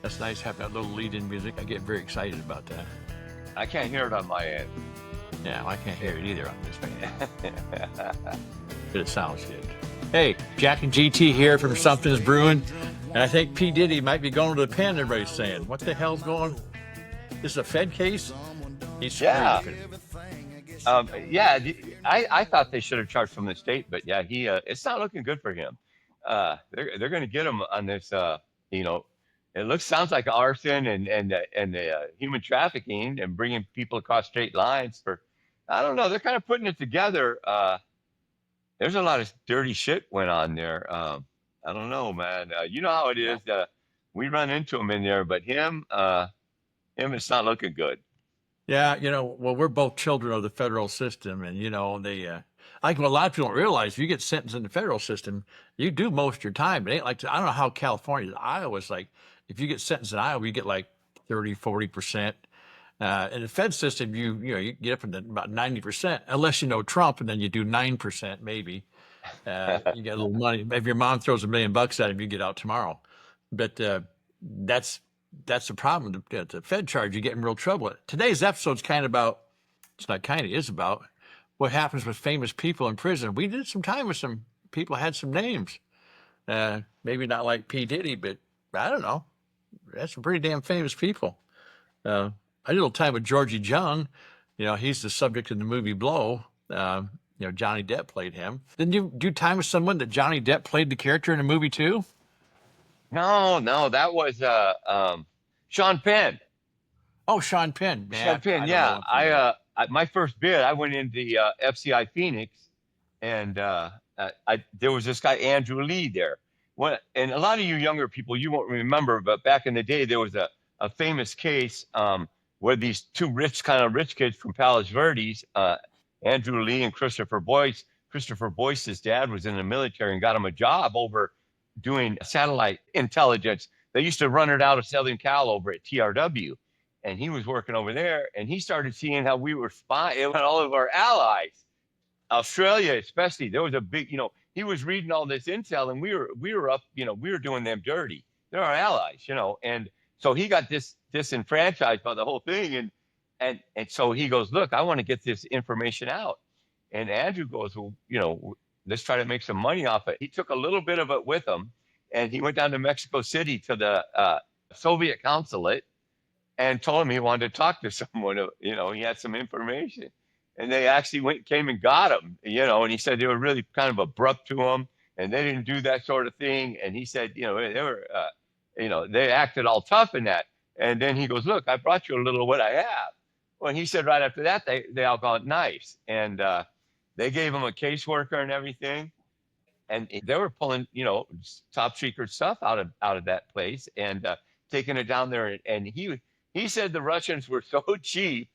That's nice having that little lead-in music. I get very excited about that. I can't hear it on my end. Yeah, I can't hear it either on this one. But it sounds good. Hey, Jack and GT here from Something's Brewing. And I think P. Diddy might be going to the pen, everybody's saying. What the hell's going on? This is a Fed case? He's Yeah. screwed. Yeah, I thought they should have charged from the state, but yeah, it's not looking good for him. They're going to get him on this. You know, sounds like arson and human trafficking and bringing people across state lines for. I don't know. They're kind of putting it together. There's a lot of dirty shit went on there. I don't know, man. You know how it is. We run into him in there, but him, it's not looking good. Yeah, well, we're both children of the federal system, and I think what a lot of people don't realize, if you get sentenced in the federal system, you do most of your time. It ain't like, I don't know how California, Iowa's like, if you get sentenced in Iowa, you get like 30, 40%. In the Fed system, you get up to about 90%, unless you know Trump, and then you do 9% maybe. You get a little money. If your mom throws $1 million at him, you get out tomorrow. But that's the problem. The Fed charge, you get in real trouble. Today's episode's kind of about, it's not kind of, is about what happens with famous people in prison. We did some time with some people, had some names. Maybe not like P. Diddy, but I don't know. That's some pretty damn famous people. I did a little time with George Jung. He's the subject in the movie Blow. Johnny Depp played him. Didn't you do time with someone that Johnny Depp played the character in the movie too? No, that was Sean Penn. Oh, Sean Penn. Sean Penn, yeah. My first bid, I went into the FCI Phoenix, and there was this guy Andrew Lee there. And a lot of you younger people, you won't remember, but back in the day, there was a famous case where these two rich kids from Palos Verdes, Andrew Lee and Christopher Boyce. Christopher Boyce's dad was in the military and got him a job over doing satellite intelligence. They used to run it out of Southern Cal over at TRW. And he was working over there, and he started seeing how we were spying on all of our allies, Australia especially. There was a big, he was reading all this intel, and we were up, we were doing them dirty. They're our allies, and so he got disenfranchised by the whole thing, and so he goes, look, I want to get this information out, and Andrew goes, well, let's try to make some money off it. He took a little bit of it with him, and he went down to Mexico City to the Soviet consulate and told him he wanted to talk to someone. He had some information, and they actually came and got him. And he said they were really kind of abrupt to him, and they didn't do that sort of thing. And he said, they were, they acted all tough in that. And then he goes, look, I brought you a little of what I have. Well, he said right after that, they all got nice, and they gave him a caseworker and everything, and they were pulling, top secret stuff out of that place and taking it down there. And he said the Russians were so cheap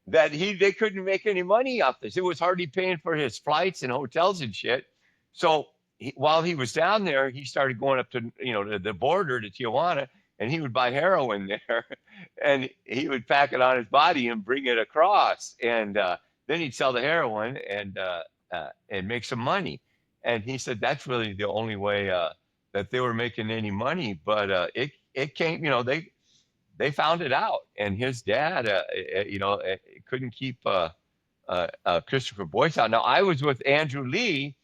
that they couldn't make any money off this. It was hardly paying for his flights and hotels and shit. So while he was down there, he started going up to, to the border to Tijuana, and he would buy heroin there, and he would pack it on his body and bring it across. And then he'd sell the heroin and make some money. And he said that's really the only way that they were making any money. But it came, they found it out, and his dad, couldn't keep Christopher Boyce out. Now, I was with Andrew Lee,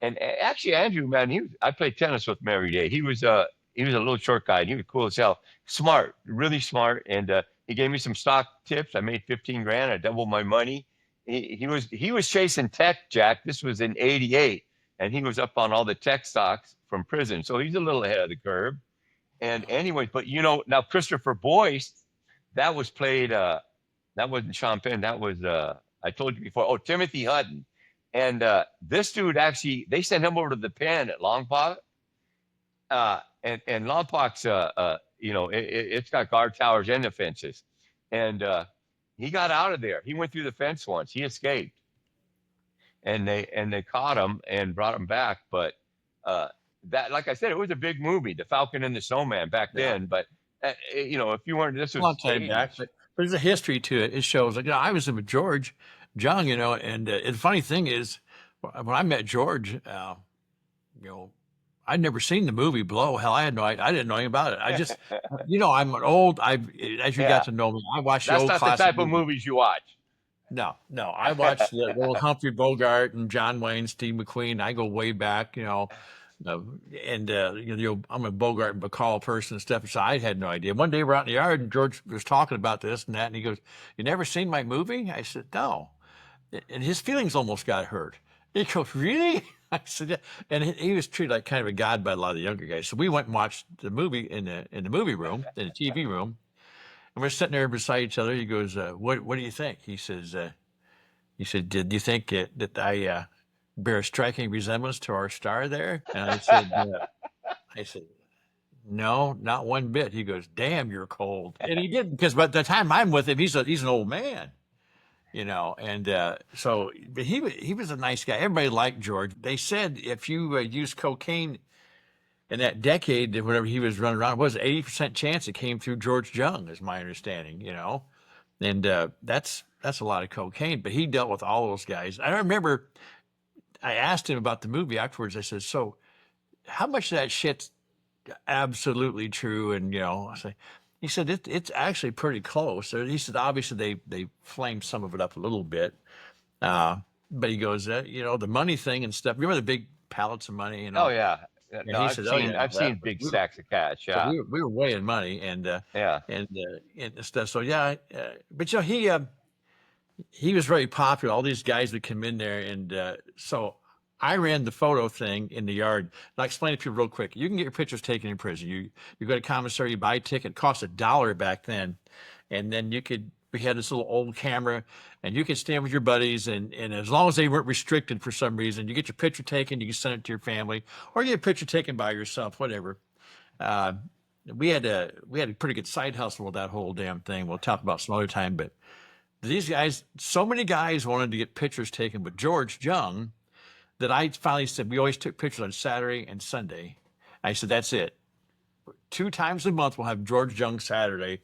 and actually Andrew, man, I played tennis with him every day. He was a little short guy, and he was cool as hell, smart, really smart, and he gave me some stock tips. I made 15 grand. I doubled my money. He was chasing tech, Jack. This was in '88, and he was up on all the tech stocks from prison, so he's a little ahead of the curve. And anyway, but now Christopher Boyce, that was played, that wasn't Sean Penn, that was, I told you before, Timothy Hutton. And this dude actually, they sent him over to the pen at Longpont. And Lompoc's, it's got guard towers and the fences. And he got out of there. He went through the fence once. He escaped. And they caught him and brought him back. But that, like I said, it was a big movie, The Falcon and the Snowman back then. But if you weren't, this was long time back. But there's a history to it. It shows like I was with George Jung, and the funny thing is, when I met George, I'd never seen the movie Blow. Hell, I didn't know anything about it. I just, I'm an old. As you got Yeah, to know me, I watched the that's old not the classic type of movies. movies you watch. No, no, I watched the old Humphrey Bogart and John Wayne, Steve McQueen. I go way back, uh, and I'm a Bogart and Bacall person and stuff. So I had no idea. One day we're out in the yard and George was talking about this and that, and he goes, "You never seen my movie?" I said, "No," and his feelings almost got hurt. He goes, "Really?" I said, "Yeah." And he was treated like kind of a god by a lot of the younger guys. So we went and watched the movie in the movie room, in the TV room, and we're sitting there beside each other. He goes, "What do you think?" He said, "Did you think that I bear a striking resemblance to our star there?" And I said, "No, not one bit." He goes, "Damn, you're cold." And he did, because by the time I'm with him, he's an old man, And so, but he was a nice guy. Everybody liked George. They said if you use cocaine in that decade, whenever he was running around, it was 80% chance it came through George Jung, is my understanding. And that's a lot of cocaine. But he dealt with all those guys. I remember I asked him about the movie afterwards. I said, "So, how much of that shit's absolutely true?" And I say, he said it's actually pretty close. He said obviously they flamed some of it up a little bit, but he goes, the money thing and stuff. Remember the big pallets of money, Oh yeah. And No, he said, "Oh yeah, I've that seen was, big sacks of cash. so Yeah. we were weighing money Yeah. and stuff." So yeah, but he was very popular. All these guys would come in there, and so I ran the photo thing in the yard. And I'll explain to people real quick. You can get your pictures taken in prison. You go to commissary, you buy a ticket. It cost $1 back then, and then we had this little old camera, and you could stand with your buddies, and as long as they weren't restricted for some reason, you get your picture taken. You can send it to your family, or you get a picture taken by yourself, whatever. Uh, we had a pretty good side hustle with that whole damn thing. We'll talk about some other time, but these guys, so many guys wanted to get pictures taken with George Jung that I finally said, we always took pictures on Saturday and Sunday. I said, "That's it. 2 times a month, we'll have George Jung Saturday.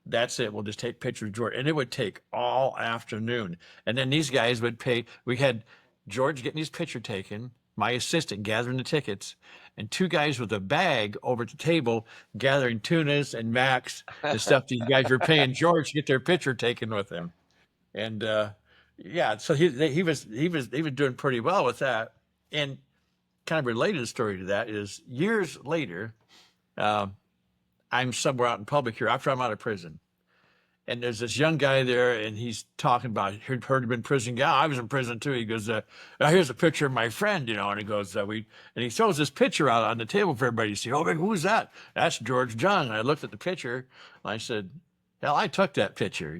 That's it. We'll just take pictures of George." And it would take all afternoon. And then these guys would pay. We had George getting his picture taken, my assistant gathering the tickets, and 2 guys with a bag over at the table gathering tunas and Macs, the stuff these guys were paying George to get their picture taken with him. And yeah, so he was doing pretty well with that. And kind of related story to that is years later, uh, I'm somewhere out in public here after I'm out of prison, and there's this young guy there, and he's talking about heard him in prison. Yeah, I was in prison too. He goes, "Here's a picture of my friend," and he goes, and he throws this picture out on the table for everybody to see. "Oh, who's that?" "That's George Jung." And I looked at the picture, and I said, "Hell, I took that picture.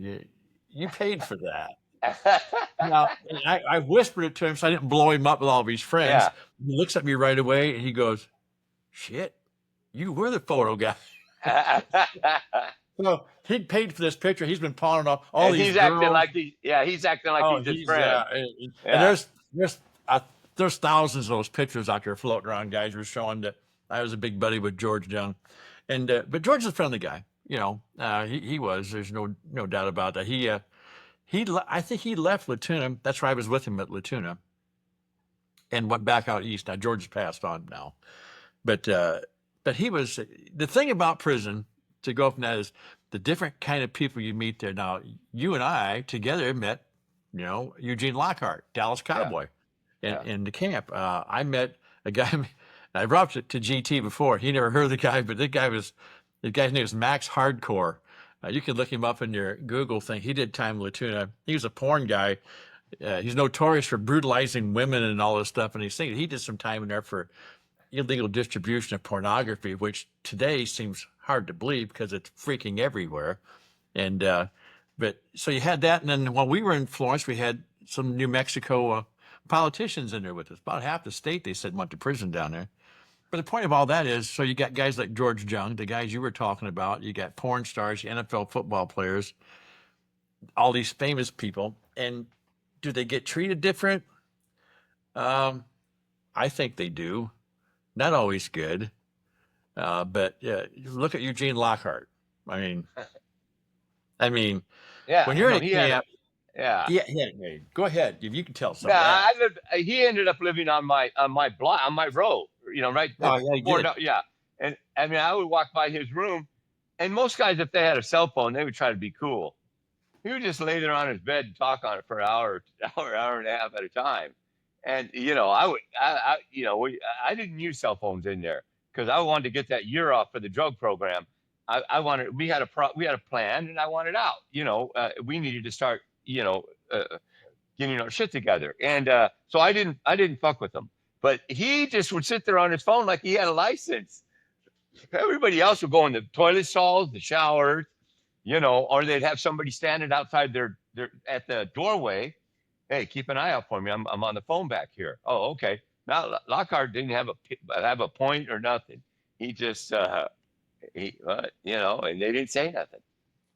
You paid for that." Now, and I whispered it to him so I didn't blow him up with all of his friends. Yeah. He looks at me right away and he goes, "Shit, you were the photo guy." So he paid for this picture. He's been pawning off all And these he's acting girls. like he's acting like Oh, he's his friend. and Yeah. there's thousands of those pictures out there floating around. Guys were showing that I was a big buddy with George Jung, and but George is a friendly guy. He was. There's no doubt about that. I think he left Latuna. That's where I was with him at Latuna, and went back out east. Now George has passed on now, but he was the thing about prison. To go from that is the different kind of people you meet there. Now you and I together met, Eugene Lockhart, Dallas Yeah. Cowboy, in, Yeah. in the camp. I met a guy. I brought it to GT before. He never heard of the guy, but the guy's name was Max Hardcore. You can look him up in your Google thing. He did time in Latuna. He was a porn guy. He's notorious for brutalizing women and all this stuff. And he did some time in there for illegal distribution of pornography, which today seems hard to believe because it's freaking everywhere. And but so you had that, and then while we were in Florence, we had some New Mexico politicians in there with us. About half the state, they said, went to prison down there. But the point of all that is, so you got guys like George Jung, the guys you were talking about. You got porn stars, NFL football players, all these famous people. And do they get treated different? I think they do. Not always good. But look at Eugene Lockhart. I mean, Yeah. when you're No, in a camp, Yeah. Yeah, yeah, yeah. Go ahead. If you can tell some Yeah, of that. he ended up living on my block, on my row, right Oh, yeah, he did. yeah. And I mean, I would walk by his room, and most guys, if they had a cell phone, they would try to be cool. He would just lay there on his bed and talk on it for an hour, hour and a half at a time. And I didn't use cell phones in there because I wanted to get that year off for the drug program. I wanted we had a plan, and I wanted out. We needed to start getting our shit together, and so I didn't fuck with him. But he just would sit there on his phone like he had a license. Everybody else would go in the toilet stalls, the showers, or they'd have somebody standing outside their at the doorway. Hey, keep an eye out for me. I'm on the phone back here. Oh, okay. Now Lockhart didn't have a point or nothing. He just and they didn't say nothing.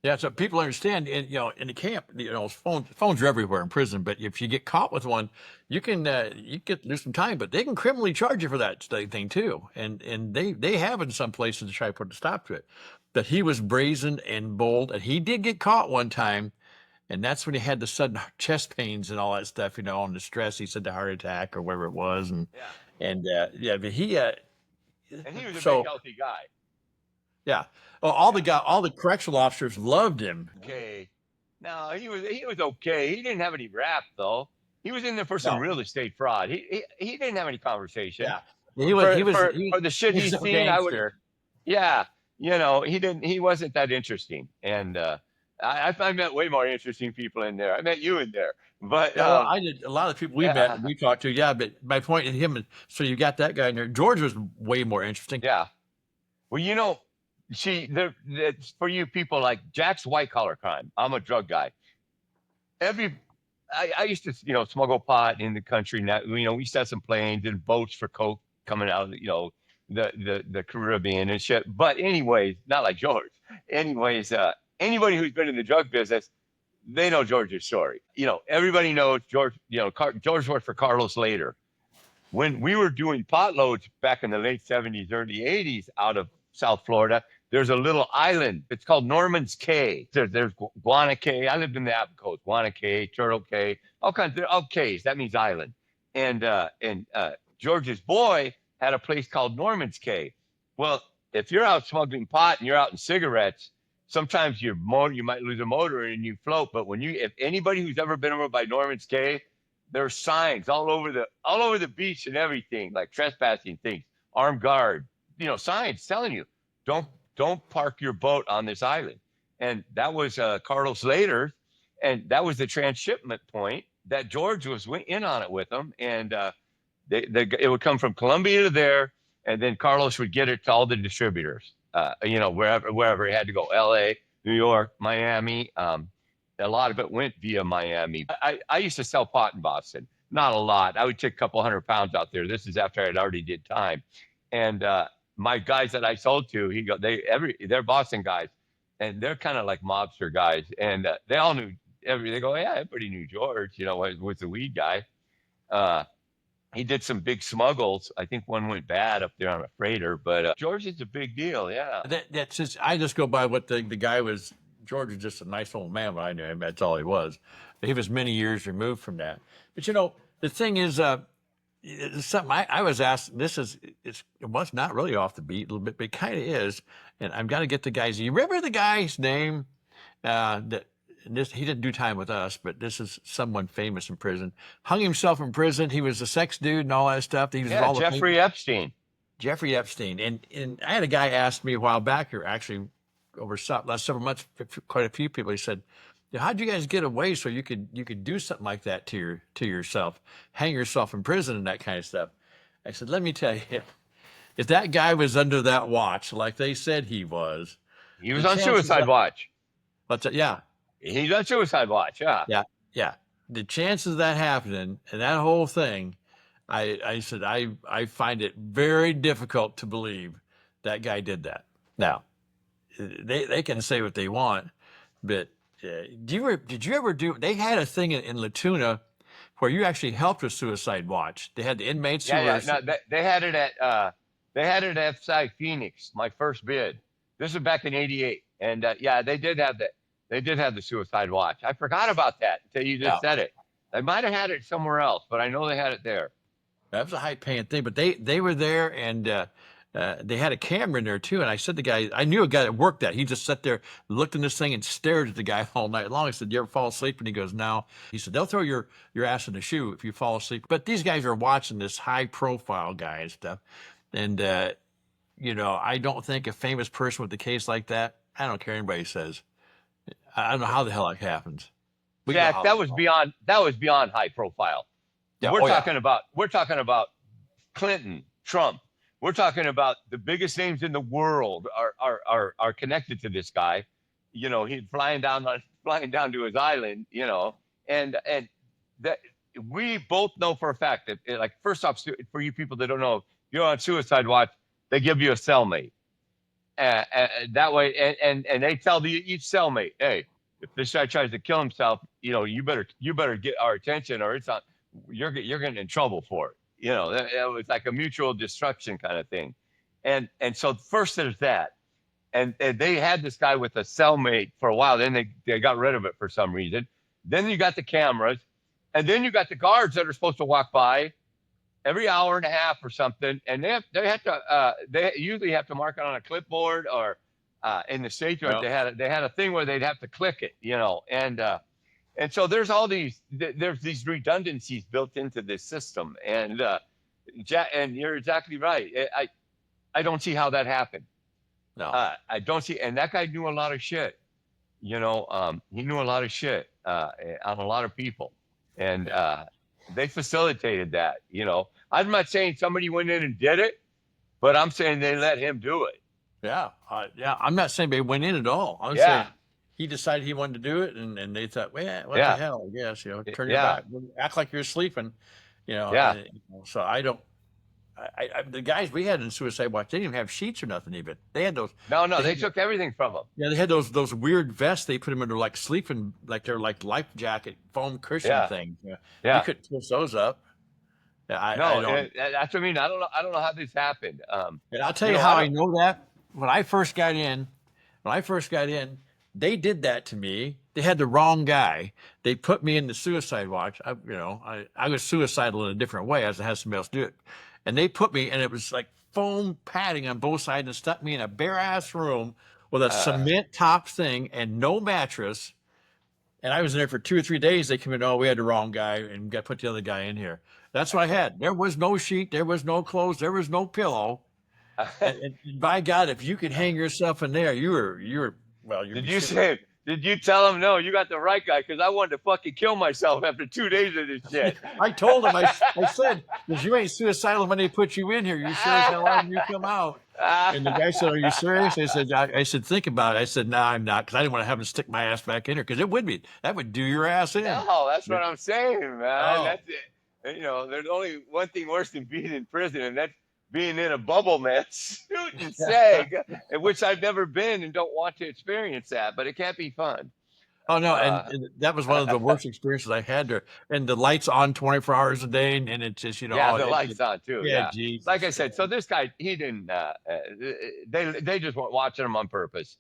Yeah, so people understand, in the camp, phones are everywhere in prison. But if you get caught with one, you get lose some time, but they can criminally charge you for that thing too. And they have in some places to try to put a stop to it. But he was brazen and bold, and he did get caught one time, and that's when he had the sudden chest pains and all that stuff, and the stress. He said the heart attack or whatever it was, and Yeah, yeah, but and he was a big so healthy guy. yeah. Well, all the correctional officers loved him. Okay. No, he was okay. He didn't have any rap though. He was in there for some No, real estate fraud. He didn't have any conversation. yeah, he was For he was for he, for the shit he was he's no seen, I would. gangster. Yeah, he wasn't that interesting. And I met way more interesting people in there. I met you in there, but Yeah, well, I did a lot of people we met yeah, and we talked to. Yeah, but my point in him, so you got that guy in there. George was way more interesting. yeah. Well, see, it's for you people like Jack's white collar crime. I'm a drug guy. every I used to smuggle pot in the country. Now we used to have some planes and boats for coke coming out of the Caribbean and shit. But anyways, not like George. Anyways, anybody who's been in the drug business, they know George's story. Everybody knows George. George worked for Carlos later. When we were doing pot loads back in the late 70s, early 80s out of South Florida, there's a little island. It's called Norman's Cay. There's Guana Cay. I lived in the Apple Coast. Guana Cay, Turtle Cay, all kinds of Cays. That means island. And George's boy had a place called Norman's Cay. Well, if you're out smuggling pot and you're out in cigarettes, sometimes you might lose a motor and you float. But if anybody who's ever been over by Norman's Cay, there's signs all over the beach and everything, like trespassing things, armed guard, signs telling you don't park your boat on this island. And that was Carlos later, and that was the transshipment point that George was in on it with them. And it would come from Colombia to there, and then Carlos would get it to all the distributors, wherever he had to go, L.A., New York, Miami. A lot of it went via Miami. I used to sell pot in Boston. Not a lot. I would take a couple 100 pounds out there. This is after I'd already did time. And my guys that I sold to, they're Boston guys, and they're kind of like mobster guys. And they all knew they go, yeah, everybody knew George, was the weed guy. He did some big smuggles. I think one went bad up there on a freighter, but George is a big deal. Yeah. That's just I just go by what the guy was. George was just a nice old man when I knew him. That's all he was. He was many years removed from that. But the thing is, it's something I was asked. It was not really off the beat a little bit, but it kind of is. And I've got to get the guys. You remember the guy's name? He didn't do time with us, but this is someone famous in prison. Hung himself in prison. He was a sex dude and all that stuff. He was all Jeffrey Epstein. Jeffrey Epstein. And I had a guy ask me a while back here, actually over last several months, quite a few people. He said, "How'd you guys get away so you could do something like that to yourself, hang yourself in prison and that kind of stuff?" I said, "Let me tell you, if that guy was under that watch, like they said he was on suicide watch. Yeah, he's on suicide watch. Yeah, yeah. The chances of that happening and that whole thing, I said I find it very difficult to believe that guy did that. Now, they can say what they want, but did you ever do? They had a thing in Latuna where you actually helped with suicide watch. They had the inmates. They had it at FSI Phoenix. My first bid. This was back in '88, and they did have that. They did have the suicide watch. I forgot about that until you Yeah. just said it. They might have had it somewhere else, but I know they had it there. That was a high paying thing, but they were there, and they had a camera in there too. And I said, the guy, I knew a guy that worked that. He just sat there, looked in this thing, and stared at the guy all night long. I said, "You ever fall asleep?" And he goes, "No." He said, "They'll throw your ass in the shoe if you fall asleep." But these guys are watching this high profile guy and stuff, and I don't think a famous person with a case like that. I don't care what anybody says. I don't know how the hell that happens. We know Jack, how. that was beyond high profile. Yeah. We're Oh, yeah. talking about Clinton, Trump. We're talking about the biggest names in the world are connected to this guy. He's flying down to his island. And that we both know for a fact that, like, first off, for you people that don't know, you're on suicide watch. They give you a cellmate. That way, and they tell each cellmate, hey, if this guy tries to kill himself, you better get our attention, or it's on. You're getting in trouble for it. It was like a mutual destruction kind of thing. And so first there's that, and they had this guy with a cellmate for a while. Then they got rid of it for some reason. Then you got the cameras, and then you got the guards that are supposed to walk by every hour and a half or something, and they usually have to mark it on a clipboard, or in the state Yeah. they had a thing where they'd have to click it, and so there's these redundancies built into this system, and you're exactly right. I don't see how that happened. No. I don't see, and that guy knew a lot of shit. He knew a lot of shit on a lot of people, and they facilitated that. I'm not saying somebody went in and did it, but I'm saying they let him do it. Yeah. Yeah. I'm not saying they went in at all. I'm Yeah. saying he decided he wanted to do it, and they thought, well, what Yeah. the hell? I guess, turn your Yeah. back, act like you're sleeping, Yeah. So I don't. The guys we had in Suicide Watch, they didn't even have sheets or nothing. Even they had those. No, they had- took everything from him. Yeah, they had those weird vests. They put them under like sleeping, like they're like life jacket foam cushion Yeah. things. Yeah. Yeah. You couldn't twist those up. Yeah, I No, don't. that's what I mean. I don't know how this happened. And I'll tell you how I know that. When I first got in, they did that to me. They had the wrong guy. They put me in the suicide watch. I was suicidal in a different way. I had somebody else do it. And they put me, and it was like foam padding on both sides, and stuck me in a bare ass room with a cement top thing and no mattress. And I was in there for 2 or 3 days. They come in, oh, we had the wrong guy, and got put the other guy in here. That's what I had. There was no sheet. There was no clothes. There was no pillow. And by God, if you could hang yourself in there, you were well. Did you tell him, no, you got the right guy? Because I wanted to fucking kill myself after 2 days of this shit. I told him, I said, because you ain't suicidal when they put you in here. You sure as hell are when you come out. And the guy said, are you serious? I said, think about it. I said, no, I'm not, because I didn't want to have him stick my ass back in here, because that would do your ass in. No, that's what I'm saying, man. Oh. That's it. There's only one thing worse than being in prison, and that's being in a bubble, man, suit and sag, in which I've never been and don't want to experience that, but it can't be fun. Oh, no, and that was one of the worst experiences I had there. And the lights on 24 hours a day, and it's just, Yeah, the lights on too. Yeah, geez. like I said, so this guy, he didn't. They just weren't watching him on purpose.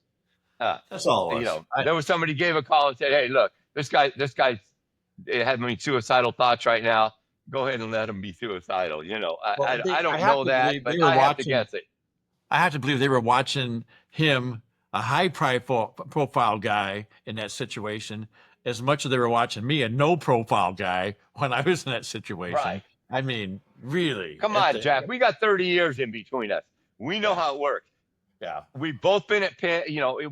That's all it was. There was somebody gave a call and said, "Hey, look, this guy's having suicidal thoughts right now. Go ahead and let him be suicidal." I don't know that, but I have to guess it. I have to believe they were watching him, a high profile guy in that situation, as much as they were watching me, a no profile guy, when I was in that situation. Right. I mean, really. Come on, Jack. We got 30 years in between us. We know how it works. Yeah. We've both been at pen.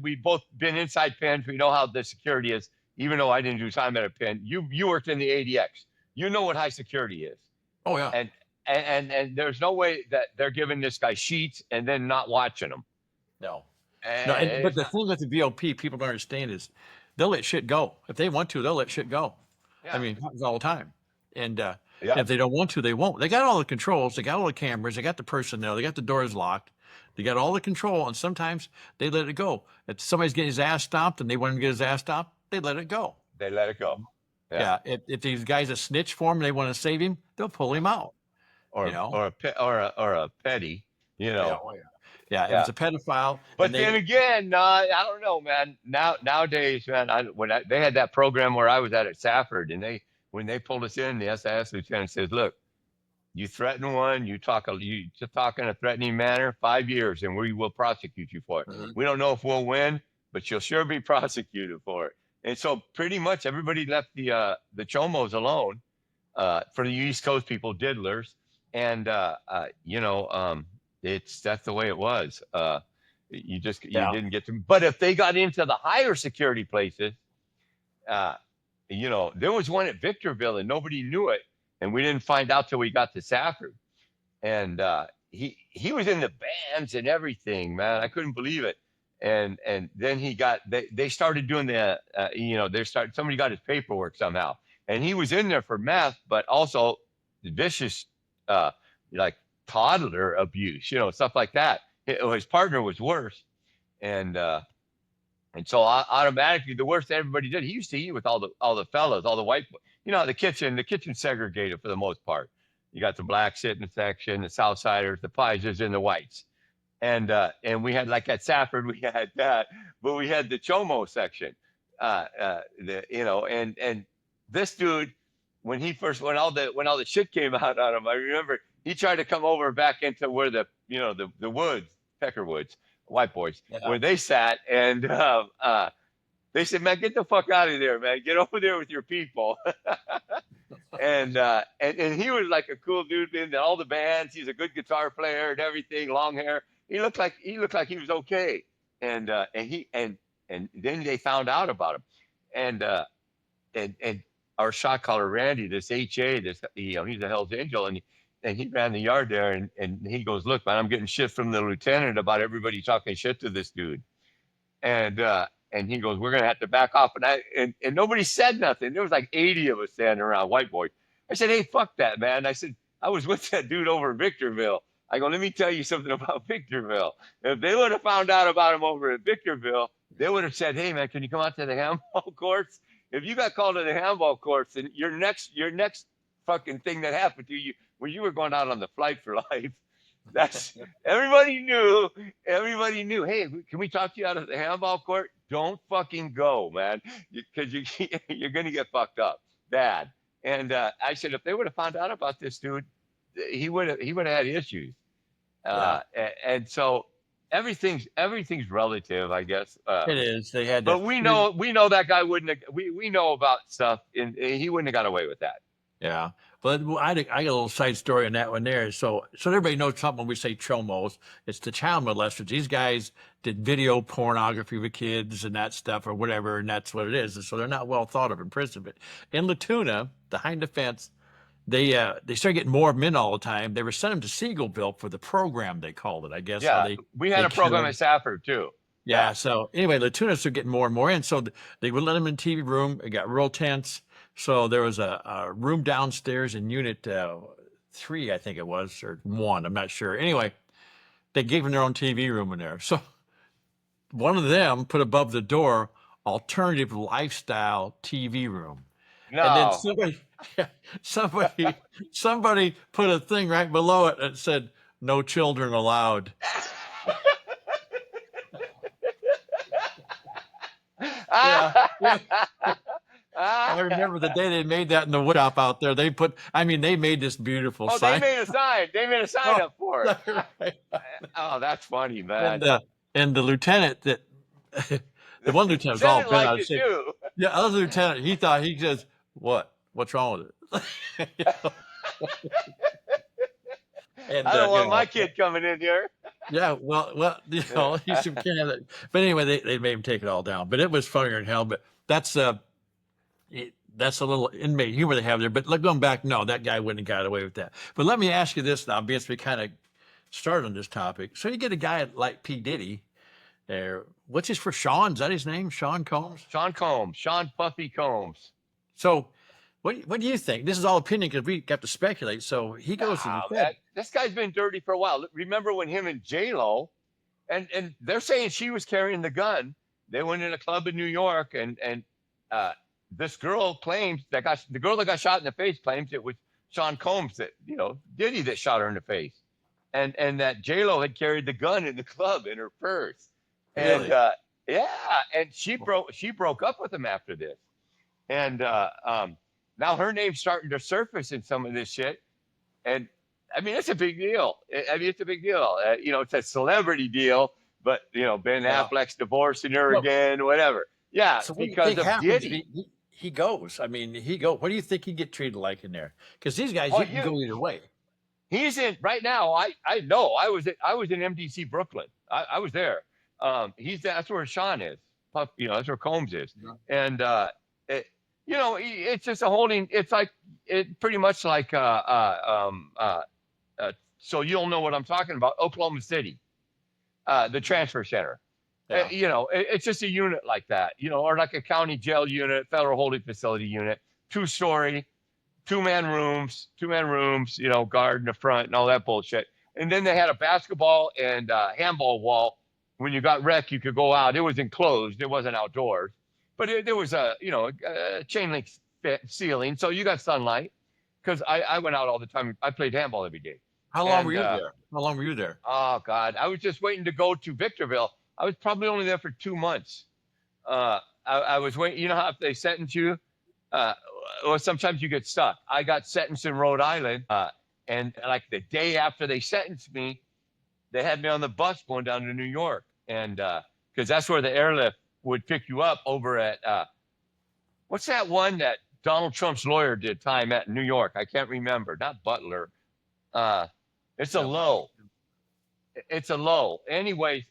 We've both been inside pens. We know how the security is. Even though I didn't do time at a pen, you worked in the ADX. You know what high security is. Oh yeah. And there's no way that they're giving this guy sheets and then not watching him. No. But the thing with the VOP, people don't understand, is they'll let shit go. If they want to, they'll let shit go. Yeah. I mean, it happens all the time. And if they don't want to, they won't. They got all the controls. They got all the cameras. They got the personnel. They got the doors locked. They got all the control. And sometimes they let it go. If somebody's getting his ass stomped and they want him to get his ass stomped, they let it go. They let it go. Yeah. If these guys a snitch for him and they want to save him, they'll pull him out. Or a petty. Yeah, oh, yeah. Yeah, if Yeah. it's a pedophile and But then again, I don't know, man. Nowadays, man, they had that program where I was at Safford, and when they pulled us in, the SIS lieutenant says, "Look, you threaten one, you just talk in a threatening manner, 5 years, and we will prosecute you for it. Mhm. We don't know if we'll win, but you'll sure be prosecuted for it." And so pretty much everybody left the chomos alone, for the East Coast people, diddlers, and that's the way it was. You Yeah, didn't get to, but if they got into the higher security places, uh, there was one at Victorville and nobody knew it, and we didn't find out till we got to Safford, and he was in the bands and everything, man. I couldn't believe it. And then they started doing somebody got his paperwork somehow, and he was in there for meth, but also vicious, like toddler abuse, stuff like that. His partner was worse, and so automatically, the worst everybody did. He used to eat with all the fellas, all the white. The kitchen segregated for the most part. You got the black sitting section, the South Siders, the Pisers, and the whites. And we had, like at Safford, we had that, but we had the Chomo section. And this dude, when all the shit came out on him, I remember he tried to come over back into where the woods, Pecker Woods, white boys, yeah, where they sat, and they said, "Man, get the fuck out of there, man. Get over there with your people." And he was like a cool dude in all the bands. He's a good guitar player and everything, long hair. He looked like he was okay. And then they found out about him. And our shot caller Randy, this HA, he's a Hell's Angel, and he ran the yard there, and he goes, "Look, man, I'm getting shit from the lieutenant about everybody talking shit to this dude." And he goes, "We're gonna have to back off." And nobody said nothing. There was like 80 of us standing around, white boys. I said, "Hey, fuck that, man." I said, "I was with that dude over in Victorville." I go, "Let me tell you something about Victorville. If they would have found out about him over at Victorville, they would have said, 'Hey, man, can you come out to the handball courts?' If you got called to the handball courts, then your next fucking thing that happened to you when you were going out on the flight for life." That's everybody knew. Everybody knew. "Hey, can we talk to you out of the handball court?" Don't fucking go, man, because you're gonna get fucked up bad. And I said, if they would have found out about this dude, he would have had issues. yeah. And so everything's relative, I guess. It is. They had to. But we know that guy wouldn't have. We know about stuff, and he wouldn't have got away with that. Yeah. But I got a little side story on that one there. So everybody knows something when we say chomos. It's the child molesters. These guys did video pornography with kids and that stuff or whatever, and that's what it is. And so they're not well thought of in prison. But in Latuna, behind the fence, they started getting more of them in all the time. They were sending them to Seagoville for the program, they called it. I guess how Yeah, we had they a program killed. at Safford too. Yeah. Yeah. So anyway, Latunas are getting more and more in. So they would let them in the TV room. It got real tense. So there was a room downstairs in unit 3, I think it was, or 1. I'm not sure. Anyway, they gave them their own TV room in there. So one of them put above the door alternative lifestyle TV room. And then No. somebody, somebody put a thing right below it that said, "No children allowed." Yeah. Yeah. I remember the day they made that in the wood shop out there. They made this beautiful Oh, they sign. made a sign. They made a sign Oh, up for it. right. Oh, that's funny, man. And the lieutenant that the one lieutenant was all Lieutenant bent out liked of it shape. too. Yeah, other lieutenant, he says, What's wrong with it? You know? And I don't want my kid coming in here. yeah, you should can't have that. But anyway, they made him take it all down. But it was funnier than hell. But that's a little inmate humor they have there. But going back, no, that guy wouldn't have got away with that. But let me ask you this now, because we kind of started on this topic. So you get a guy like P. Diddy there. What's his for Sean? Is that his name? Sean Combs? Sean Puffy Combs. So what do you think? This is all opinion because we got to speculate. So he goes to the Fed. This guy's been dirty for a while. Remember when him and J-Lo, and they're saying she was carrying the gun. They went in a club in New York, and this girl claims the girl that got shot in the face claims it was Sean Combs Diddy that shot her in the face. and that J-Lo had carried the gun in the club in her purse. And Really? yeah, and she broke up with him after this. And now her name's starting to surface in some of this shit. And I mean, it's a big deal. I mean, it's a big deal. It's a celebrity deal, but Ben Yeah. Affleck's divorcing her Well, again, whatever. Yeah, so what do you because think of happens if Diddy. he goes? I mean, he go. What do you think he'd get treated like in there? Because these guys, Oh, you can go either way. he's in right now. I know. I was in MDC Brooklyn. I was there. That's where Sean is. That's where Combs is. Yeah. And it's just a holding. It's like pretty much like so you'll know what I'm talking about. Oklahoma City, the transfer center. Yeah. It's just a unit like that. Or like a county jail unit, federal holding facility unit, 2-story, two-man rooms, guard in the front and all that bullshit. And then they had a basketball and handball wall. When you got wrecked, you could go out. It was enclosed. It wasn't outdoors, but there was a chain link ceiling, so you got sunlight. Because I went out all the time. I played handball every day. How long And were you there? How long were you there? oh God, I was just waiting to go to Victorville. I was probably only there for 2 months. I was waiting. You know how if they sentence you, or sometimes you get stuck. I got sentenced in Rhode Island, and like the day after they sentenced me, they had me on the bus going down to New York, and because that's where the airlift would pick you up over at what's that one that Donald Trump's lawyer did time at in New York? I can't remember. Not Butler. It's a low. It's a low. Anyways,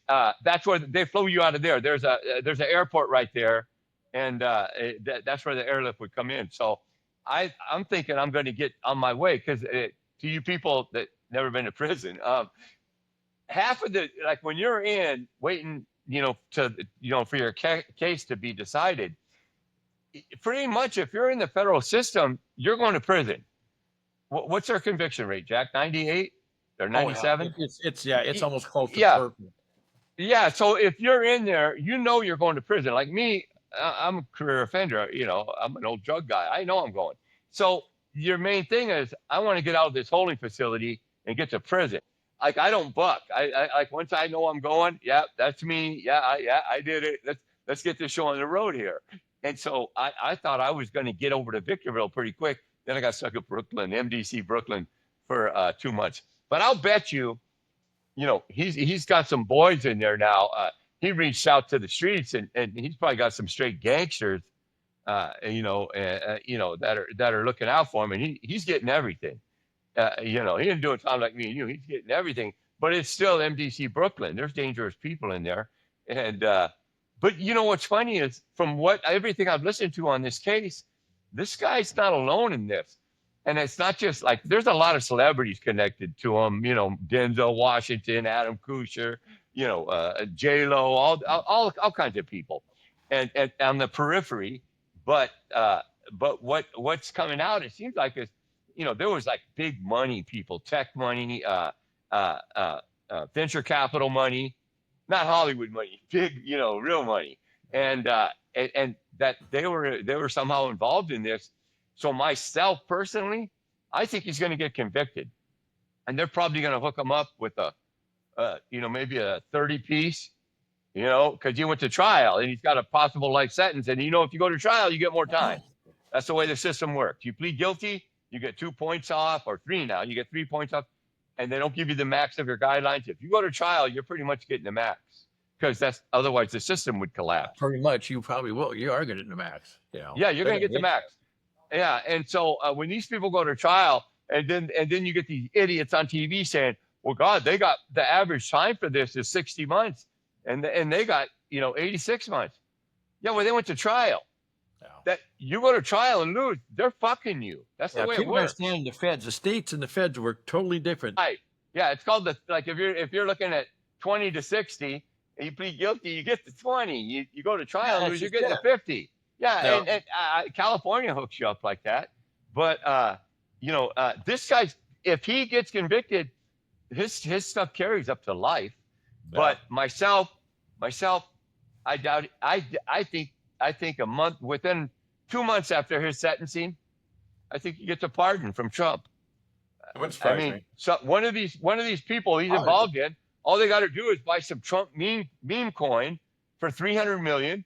that's where they flew you out of there. There's an airport right there, and that's where the airlift would come in. So I'm thinking I'm going to get on my way because to you people that never been to prison, half of the like when you're in waiting, for your case to be decided. Pretty much, if you're in the federal system, you're going to prison. What's their conviction rate, Jack? 98 or 97? It's almost close to Yeah. perfect. Yeah. So if you're in there, you're going to prison. Like me, I'm a career offender. I'm an old drug guy. I know I'm going. So your main thing is, I want to get out of this holding facility and get to prison. Like I don't buck. I like once I know I'm going. Yeah, that's me. Yeah, I did it. Let's get this show on the road here. And so I thought I was going to get over to Victorville pretty quick. Then I got stuck at Brooklyn, MDC Brooklyn, for 2 months. But I'll bet you, he's got some boys in there now. He reached out to the streets, and he's probably got some straight gangsters, that are looking out for him. And he's getting everything. He didn't do a time like me and you. He's getting everything. But it's still MDC Brooklyn. There's dangerous people in there, and but what's funny is from everything I've listened to on this case, this guy's not alone in this. And it's not just like there's a lot of celebrities connected to him, Denzel Washington, Adam Kushner, J-Lo, all kinds of people and on the periphery. But what's coming out, it seems like is, there was like big money people, tech money, venture capital money, not Hollywood money, big, real money. And that they were somehow involved in this. So myself personally, I think he's going to get convicted, and they're probably going to hook him up with maybe a 30 piece, because he went to trial and he's got a possible life sentence. And, if you go to trial, you get more time. That's the way the system works. You plead guilty, you get 2 points off, or 3 now. You get 3 points off, and they don't give you the max of your guidelines. If you go to trial, you're pretty much getting the max, because otherwise the system would collapse. Pretty much, you probably will. You are getting the max. Yeah, you're going to get the max. Yeah, and so when these people go to trial, and then you get these idiots on TV saying, "Well, God, they got the average time for this is 60 months, and they got 86 months." Yeah, well, they went to trial. Yeah. That you go to trial and lose, they're fucking you. That's the way it people works. understand the feds, the states and the feds work totally different. Right. Yeah, it's called if you're looking at 20 to 60, and you plead guilty, you get the 20. You go to trial and lose, you get the 50. Yeah, and California hooks you up like that. But this guy's, if he gets convicted, his stuff carries up to life. Yeah. But myself, I doubt it. I think within 2 months after his sentencing, I think he gets a pardon from Trump. Which I surprised mean, me. so one of these people he's Oh, involved in, all they got to do is buy some Trump meme coin for 300 million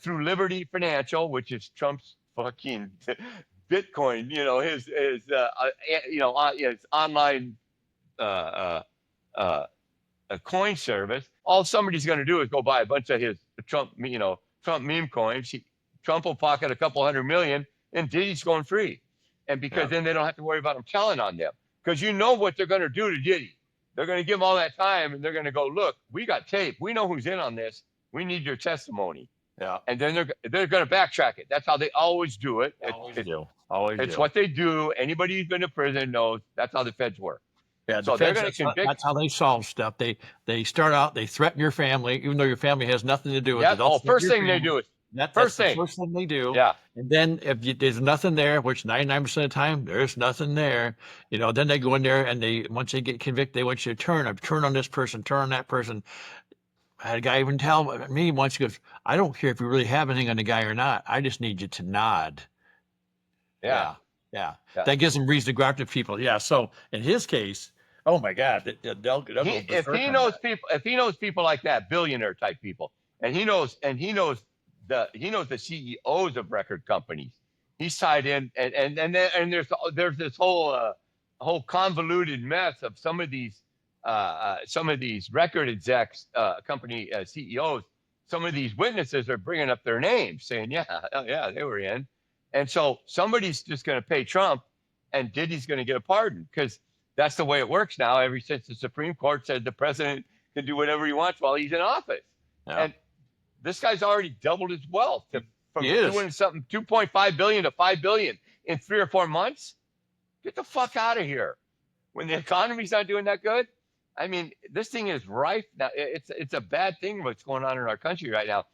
through Liberty Financial, which is Trump's fucking Bitcoin. You know his online uh, uh, uh, a coin service. All somebody's going to do is go buy a bunch of his Trump meme coins. Trump will pocket a couple hundred million, and Diddy's going free. And because yeah. then they don't have to worry about him telling on them. Because you know what they're going to do to Diddy. They're going to give him all that time, and they're going to go, look, we got tape. We know who's in on this. We need your testimony. Yeah. And then they're going to backtrack it. That's how they always do it. Always do. Always It's do. what they do. Anybody who's been to prison knows that's how the feds work. Yeah, the So they're feds, going to convict. that's how they solve stuff. They start out, they threaten your family, even though your family has nothing to do with Yeah. it. They'll Oh, threaten first your thing they family. do is That's first the thing. first thing they do. Yeah. And then if there's nothing there, which 99% of the time there's nothing there, then they go in there and once they get convicted, they want you to turn on this person, turn on that person. I had a guy even tell me once, he goes, I don't care if you really have anything on the guy or not. I just need you to nod. Yeah. Yeah. Yeah. That gives them reason to go after people. Yeah. So in his case, oh my God, they'll go If berserk he on knows that. people, if he knows people like that, billionaire type people, and he knows the CEOs of record companies, he's tied in, and there's this whole convoluted mess of some of these record execs, company CEOs. Some of these witnesses are bringing up their names, saying, "Yeah, oh, yeah, they were in," and so somebody's just going to pay Trump, and Diddy's going to get a pardon because that's the way it works now. Ever since the Supreme Court said the president can do whatever he wants while he's in office, Yeah. and this guy's already doubled his wealth from He is. doing something 2.5 billion to 5 billion in 3 or 4 months. Get the fuck out of here. When the economy's not doing that good, I mean, this thing is rife now. It's a bad thing what's going on in our country right now.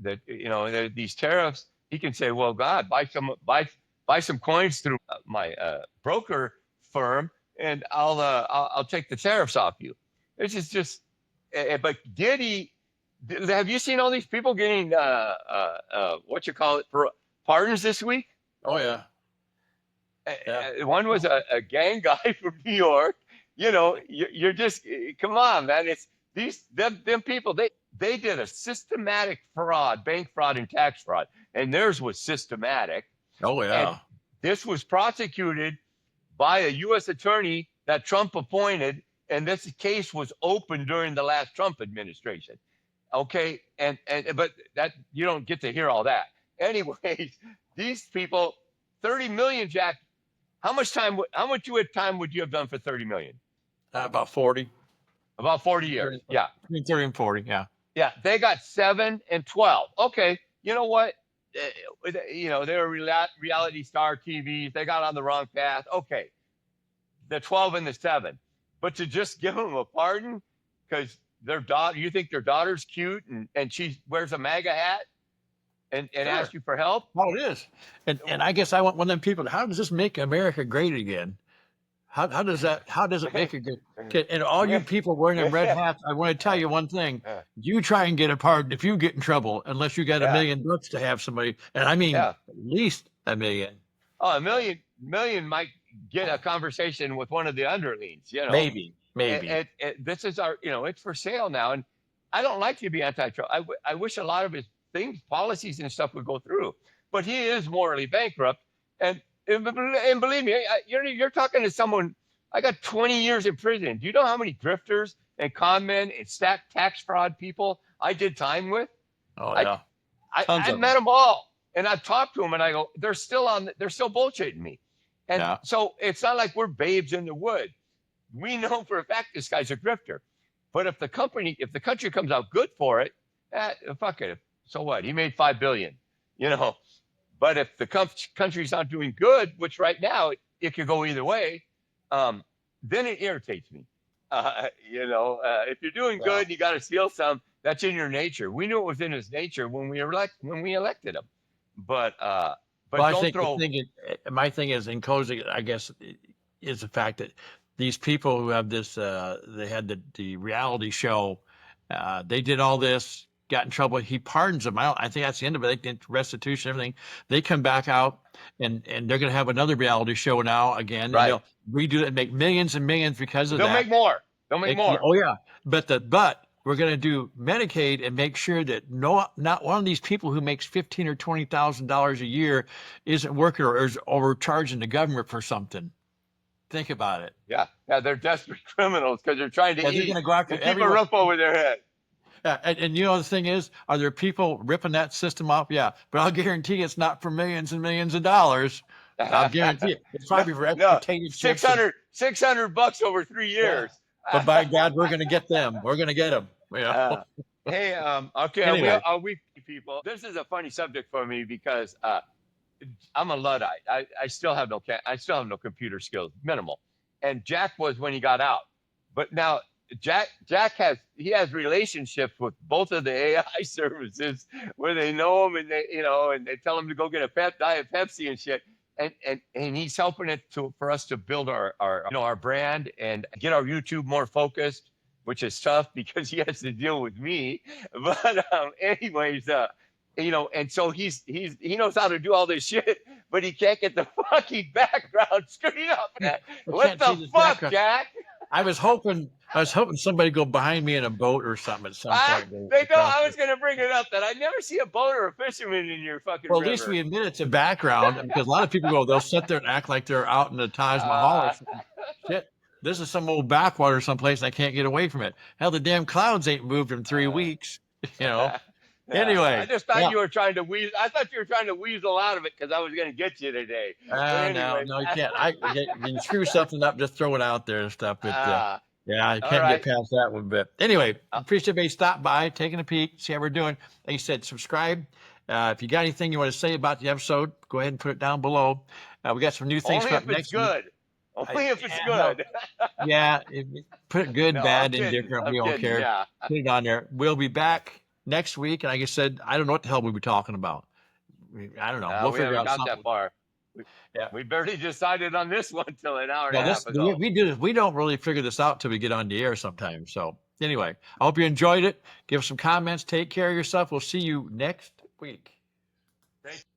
That these tariffs. He can say, "Well, God, buy some coins through my broker firm, and I'll take the tariffs off you." It's just. But Diddy, have you seen all these people getting pardons this week? Oh yeah. Yeah. One was a gang guy from New York. You're just come on, man. It's them people. They did a systematic fraud, bank fraud and tax fraud, and theirs was systematic. Oh yeah. And this was prosecuted by a U.S. attorney that Trump appointed, and this case was open during the last Trump administration. Okay, but that you don't get to hear all that. Anyways, these people, 30 million, Jack. How much time would you have done for 30 million? About 40. About 40 years. Yeah. Between 30 and 40. Yeah. Yeah. They got 7 and 12. Okay. You know what? They were reality star TVs. They got on the wrong path. Okay. The 12 and the 7. But to just give them a pardon because you think their daughter's cute and she wears a MAGA hat and Sure. asks you for help? Oh, it is. And I guess I want one of them people. How does this make America great again? How does it make it good? Okay, and all you people wearing them red hats, I want to tell you one thing. You try and get a pardon if you get in trouble, unless you got $1 million to have somebody. And I mean, at least $1 million. Oh, $1 million might get a conversation with one of the underlings, Maybe. This is it's for sale now. And I don't like to be anti-Trump. I wish a lot of his policies and stuff would go through, but he is morally bankrupt. And believe me, you're talking to someone. I got 20 years in prison. Do you know how many grifters and con men and tax fraud people I did time with? Oh yeah, I met them all, and I've talked to them, and I go, they're still bullshitting me. And so it's not like we're babes in the wood. We know for a fact this guy's a grifter. But if the country comes out good for it, fuck it. So what? He made $5 billion, But if the country's not doing good, which right now it could go either way, then it irritates me. If you're doing good, you got to steal some. That's in your nature. We knew it was in his nature when we elected him. But I think my thing is in closing, I guess, is the fact that these people who have this, they had the reality show, they did all this. got in trouble. He pardons them. I think that's the end of it. They get restitution, everything. They come back out, and they're going to have another reality show now again, and Right. they'll redo it and make millions and millions because of They'll that. make more. They'll make more. Oh yeah, but we're going to do Medicaid and make sure that not one of these people who makes $15,000 or $20,000 a year isn't working or is overcharging the government for something. Think about it. Yeah, they're desperate criminals because they're trying to They're eat going to go after and keep a everyone. roof over their head. And you know the thing is, are there people ripping that system off? Yeah, but I'll guarantee it's not for millions and millions of dollars. I'll guarantee it. It's probably for potato chips. $600 over 3 years. But by God, we're going to get them. We're going to get them. Hey, okay, Anyway. are we people? This is a funny subject for me because I'm a Luddite. I still have no computer skills, minimal. And Jack was when he got out, but now Jack has relationships with both of the AI services where they know him and they tell him to go get a Diet Pepsi and shit. And he's helping it for us to build our brand and get our YouTube more focused, which is tough because he has to deal with me. But anyways, and so he knows how to do all this shit, but he can't get the fucking background screen up. What the fuck, Jack? I was hoping somebody go behind me in a boat or something at some point. They know I was going to bring it up that I never see a boat or a fisherman in your fucking Well, river. at least we admit it's a background because a lot of people they'll sit there and act like they're out in the Taj Mahal or something. Shit, this is some old backwater someplace and I can't get away from it. Hell, the damn clouds ain't moved in 3 weeks, Anyway, I just thought you were trying to weasel. I thought you were trying to weasel out of it because I was going to get you today. No, you can't. You screw something up, just throw it out there and stuff. But I can't get past that one. But anyway, appreciate everybody stop by, taking a peek, see how we're doing. Like you said, subscribe. If you got anything you want to say about the episode, go ahead and put it down below. We got some new things Only for if it's good. Only if it's good. Put it good, bad, kidding. indifferent. We don't care. Yeah. Put it on there. We'll be back next week, and like I said, I don't know what the hell we'll be talking about. I don't know. We'll figure out something. That far. We barely decided on this one till an hour and a half ago. We do this. We don't really figure this out till we get on the air sometimes. So anyway, I hope you enjoyed it. Give us some comments. Take care of yourself. We'll see you next week.